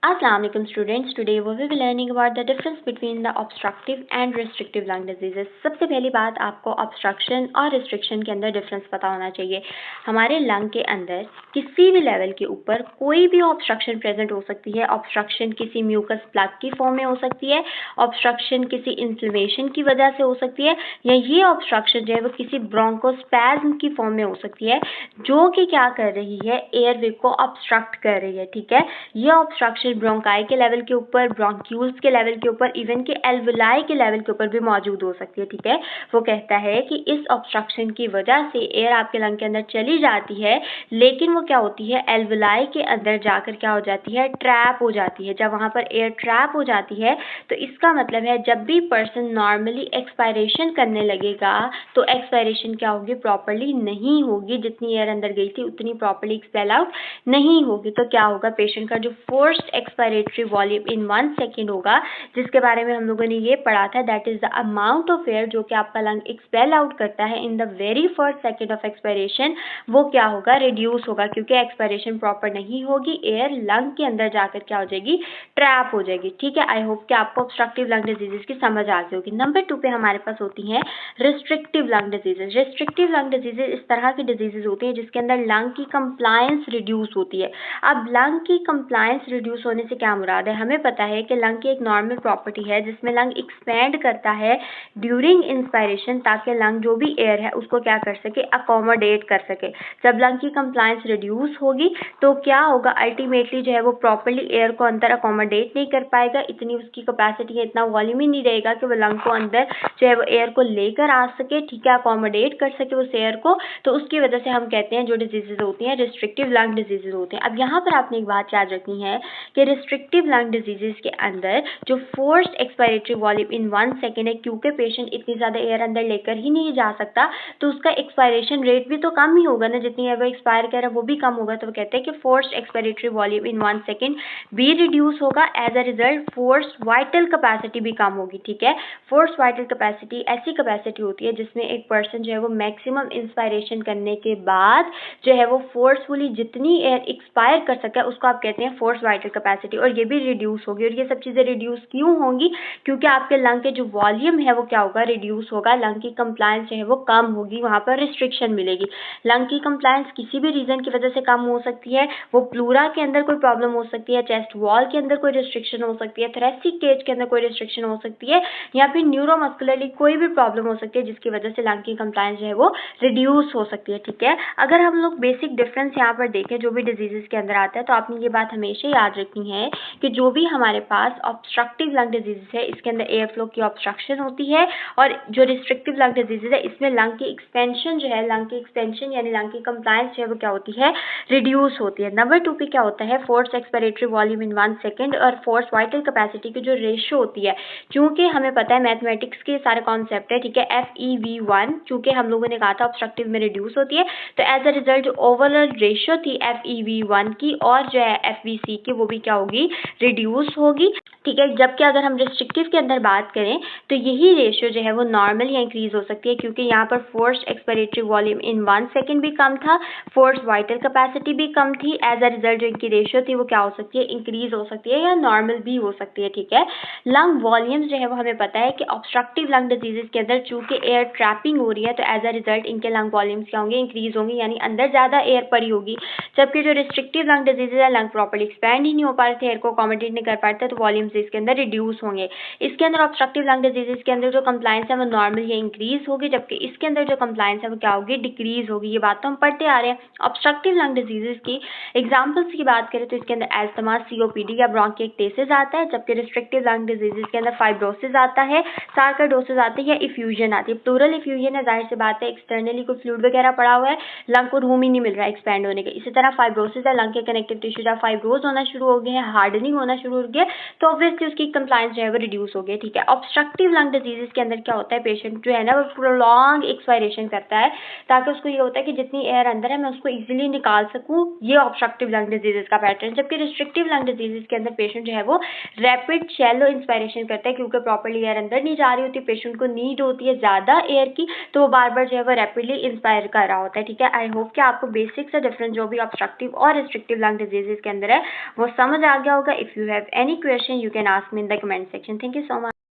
Assalamualaikum students, today we will be learning about the difference between the obstructive and restrictive lung diseases. सबसे पहली बात आपको obstruction और restriction के अंदर difference पता होना चाहिए. हमारे लंग के अंदर किसी भी लेवल के ऊपर कोई भी obstruction present हो सकती है. obstruction किसी mucus plug की फॉर्म में हो सकती है, obstruction किसी inflammation की वजह से हो सकती है, या ये obstruction जो है वो किसी bronchospasm की फॉर्म में हो सकती है, जो कि क्या कर रही है, एयरवे को obstruct कर रही है. ठीक है, ये obstruction ब्रोंकाई के लेवल के ऊपर, ब्रोंक्यूल्स के लेवल के ऊपर, इवन के एल्वुलाई के लेवल के ऊपर भी मौजूद हो सकती है. ठीक है, वो कहता है कि इस ऑब्स्ट्रक्शन की वजह से एयर आपके लंग के अंदर चली जाती है, लेकिन वो क्या होती है, एल्वुलाई के अंदर जाकर क्या हो जाती है, ट्रैप हो जाती है. जब वहां पर एयर ट्रैप हो जाती है तो इसका मतलब है जब भी पर्सन नॉर्मली एक्सपायरेशन करने लगेगा तो एक्सपायरेशन क्या होगी, प्रॉपरली नहीं होगी. जितनी एयर अंदर गई थी उतनी प्रॉपरली एक्सपेल आउट नहीं होगी. तो क्या होगा, पेशेंट का जो forced expiratory volume in 1 second होगा, जिसके बारे में हम लोगों ने ये पढ़ा था, that is the amount of air जो कि आपका लंग एक्सपेल आउट करता है in the very first second of expiration, वो क्या होगा, रिड्यूस होगा, क्योंकि एक्सपायरेशन प्रॉपर नहीं होगी, एयर लंग के अंदर जाकर क्या हो जाएगी, ट्रैप हो जाएगी. ठीक है, आई होप कि आपको ऑब्स्ट्रक्टिव लंग डिजीजेस की समझ आ गई होगी. नंबर 2 पे हमारे पास होती हैं restrictive lung diseases. Restrictive lung diseases इस तरह की डिजीजेस होती है जिसके अंदर लंग की कंप्लायंस रिड्यूस होती है. अब लंग की कंप्लायंस रिड्यूस होने से क्या मुराद है, हमें पता है कि लंग की एक नॉर्मल प्रॉपर्टी है जिसमें लंग एक्सपैंड करता है ड्यूरिंग इंस्पायरेशन, ताकि लंग जो भी एयर है उसको क्या कर सके, अकोमोडेट कर सके. जब लंग की कंप्लायंस रिड्यूस होगी तो क्या होगा, अल्टीमेटली जो है वो प्रॉपरली एयर को अंदर अकोमोडेट नहीं कर पाएगा, इतनी उसकी कैपेसिटी है, इतना वॉल्यूम ही नहीं रहेगा कि वो लंग को अंदर जो है वो एयर को लेकर आ सके. ठीक है, अकोमोडेट कर सके उस एयर को. तो उसकी वजह से हम कहते हैं जो डिजीजेज होती हैं रिस्ट्रिक्टिव लंग डिजीजेज होते हैं. अब यहाँ पर आपने एक बात याद रखनी है कि रिस्ट्रिक्टिव लंग डिजीजेस के अंदर जो forced expiratory volume in 1 second है, क्योंकि पेशेंट इतनी ज़्यादा एयर अंदर लेकर ही नहीं जा सकता, तो उसका एक्सपायरेशन रेट भी तो कम ही होगा ना, जितनी एयर वो एक्सपायर कर रहा है वो भी कम होगा. तो वो कहते हैं कि forced expiratory volume in 1 second भी रिड्यूस होगा, as a result forced vital capacity भी कम होगी. ठीक है, फोर्स्ड वाइटल कैपेसिटी ऐसी कैपेसिटी होती है जिसमें एक पर्सन जो है वो मैक्सिमम इंस्पायरेशन करने के बाद जो है वो फोर्सफुली जितनी एयर एक्सपायर कर सके उसको आप कहते हैं फोर्स वाइटल कैपेसिटी, और ये भी रिड्यूस होगी. और ये सब चीज़ें रिड्यूस क्यों होंगी, क्योंकि आपके लंग के जो वॉल्यूम है वो क्या होगा, रिड्यूस होगा. लंग की कंप्लायंस जो है वो कम होगी, वहाँ पर रिस्ट्रिक्शन मिलेगी. लंग की कंप्लायंस किसी भी रीजन की वजह से कम हो सकती है, वो प्लूरा के अंदर कोई प्रॉब्लम हो सकती है, चेस्ट वॉल के अंदर कोई रिस्ट्रिक्शन हो सकती है, थोरेसिक केज के अंदर कोई रिस्ट्रिक्शन हो सकती है, या फिर न्यूरोमस्कुलरली कोई भी प्रॉब्लम हो सकती है जिसकी वजह से लंग की कंप्लायंस जो है वो रिड्यूस हो सकती है. ठीक है, अगर हम लोग बेसिक डिफरेंस यहाँ पर देखें जो भी डिजीजेस के अंदर आता है, तो आपने ये बात हमेशा याद रखनी है कि जो भी हमारे पास ऑब्स्ट्रक्टिव लंग डिजीजेस है इसके अंदर एयर फ्लो की ऑब्स्ट्रक्शन होती है, और जो रिस्ट्रिक्टिव लंग डिजीजेस है इसमें लंग की एक्सपेंशन जो है, लंग की एक्सपेंशन यानी लंग की कंप्लायंस जो है वो क्या होती है, रिड्यूस होती है. नंबर 2 पे क्या होता है, force expiratory volume in 1 second और फोर्स वाइटल कैपेसिटी की जो रेशियो होती है, चूंकि हमें पता है मैथमेटिक्स के सारे कॉन्सेप्ट है. ठीक है, FeV1 चूंकि हम लोगों ने कहा था ऑब्स्ट्रक्टिव में रिड्यूस होती है, तो एज अ रिजल्ट जो ओवरऑल रेशियो थी FeV1 की और जो है FVC की, वो भी क्या होगी, रिड्यूस होगी. ठीक है, जबकि अगर हम रिस्ट्रिक्टिव के अंदर बात करें तो यही रेशियो जो है वो नॉर्मल या इंक्रीज हो सकती है, क्योंकि यहाँ पर force expiratory volume in 1 second भी कम था, फोर्स वाइटल कैपेसिटी भी कम थी. एज अ रिजल्ट जो इनकी रेशियो थी वो क्या हो सकती है, इंक्रीज हो सकती है या नॉर्मल भी हो सकती है. ठीक है, लंग वॉल्यूम्स जो है वो हमें पता है कि ऑब्स्ट्रक्टिव लंग डिजीजेस के अंदर चूंकि एयर ट्रैपिंग हो रही है, तो एज अ रिजल्ट इनके लंग वॉल्यूम्स क्या होंगे, इंक्रीज होंगे, यानी अंदर ज़्यादा एयर पड़ी होगी. जबकि जो रिस्ट्रिक्टिव लंग डिजीजेज है, लंग प्रॉपर्ली एक्सपैंड ही नहीं हो पा रहे थे, एयर को अकोमोडेट नहीं कर पाते, तो वॉल्यूम्स इसके अंदर रिड्यूस होंगे. इसके अंदर ऑब्स्ट्रक्टिव लंग डिजीजेज के अंदर जो कंप्लायंस है वो नॉर्मल या इंक्रीज होगी, जबकि इसके अंदर जो कंप्लायंस है वो क्या होगी, डिक्रीज होगी. ये बात तो हम पढ़ते आ रहे हैं. ऑब्स्ट्रक्टिव लंग डिजीजेज की एग्जाम्पल्स की बात करें तो इसके अंदर एस्थमा, COPD या ब्रोंकिएक्टेसिस आता है, जबकि रिस्ट्रिक्टिव लंग डिजीजेज के अंदर फाइब्रोसिस आता है, सार्कोइडोसिस आती है, या इफ्यूजन आती है. प्लूरल इफ्यूजन है, जाहिर सी बात है एक्सटर्नली कोई फ्लूइड वगैरह पड़ा हुआ है, लंग को रूम ही नहीं मिल रहा है एक्सपैंड होने का. इसी तरह फाइब्रोसिस है, लंग के कनेक्टिव टिश्यू जब फाइब्रोज होना शुरू हो गए हैं, हार्डनिंग होना शुरू हो गया, तो ऑब्वियसली उसकी कंप्लायंस जो है वो रिड्यूस हो गई, ठीक है। ऑब्स्ट्रक्टिव लंग डिजीजेस के अंदर क्या होता है, पेशेंट जो है ना वो प्रोलॉन्ग एक्सपायरेशन करता है, ताकि उसको ये होता है कि जितनी एयर अंदर है मैं उसको इजीली निकाल सकूं, ये ऑब्स्ट्रक्टिव लंग डिजीजेस का पैटर्न। जबकि रिस्ट्रिक्टिव लंग डिजीजेस के अंदर पेशेंट जो है वो रैपिड शैलो इंस्पायरेशन करता है, क्योंकि प्रॉपर्ली एयर अंदर नहीं जा रही होती, पेशेंट को नीड होती है ज़्यादा एयर की, तो वो बार बार जो है वो रैपिडली इंस्पायर कर रहा होता है, ठीक है। आई होप कि आपको बेसिक से डिफरेंस जो भी ऑब्स्ट्रक्टिव और रिस्ट्रिक्टिव लंग डिजीजेस के अंदर है वो समझ आ गया होगा। If you have any question you can ask me in the comment section. Thank you so much.